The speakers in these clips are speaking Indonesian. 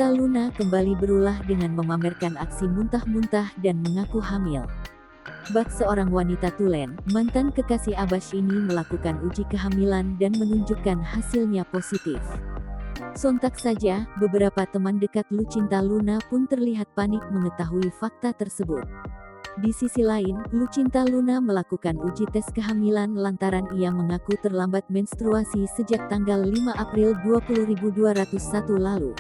Lucinta Luna kembali berulah dengan memamerkan aksi muntah-muntah dan mengaku hamil. Bak seorang wanita tulen, mantan kekasih Abbas ini melakukan uji kehamilan dan menunjukkan hasilnya positif. Sontak saja, beberapa teman dekat Lucinta Luna pun terlihat panik mengetahui fakta tersebut. Di sisi lain, Lucinta Luna melakukan uji tes kehamilan lantaran ia mengaku terlambat menstruasi sejak tanggal 5 April 2021 lalu.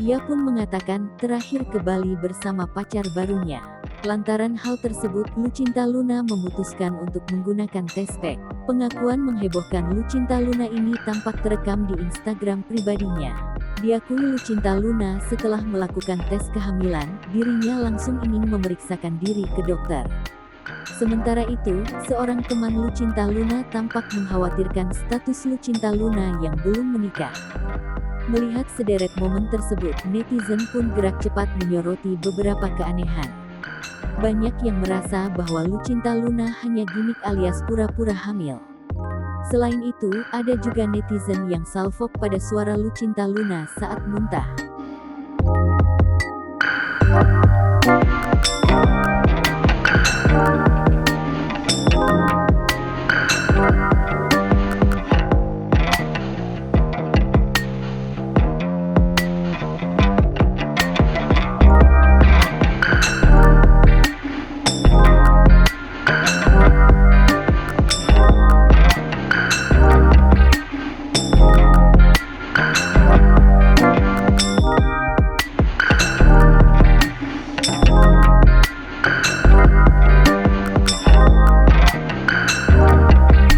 Ia pun mengatakan terakhir ke Bali bersama pacar barunya. Lantaran hal tersebut, Lucinta Luna memutuskan untuk menggunakan tes pack. Pengakuan menghebohkan Lucinta Luna ini tampak terekam di Instagram pribadinya. Diakui Lucinta Luna setelah melakukan tes kehamilan, dirinya langsung ingin memeriksakan diri ke dokter. Sementara itu, seorang teman Lucinta Luna tampak mengkhawatirkan status Lucinta Luna yang belum menikah. Melihat sederet momen tersebut, netizen pun gerak cepat menyoroti beberapa keanehan. Banyak yang merasa bahwa Lucinta Luna hanya gimik alias pura-pura hamil. Selain itu, ada juga netizen yang salfok pada suara Lucinta Luna saat muntah.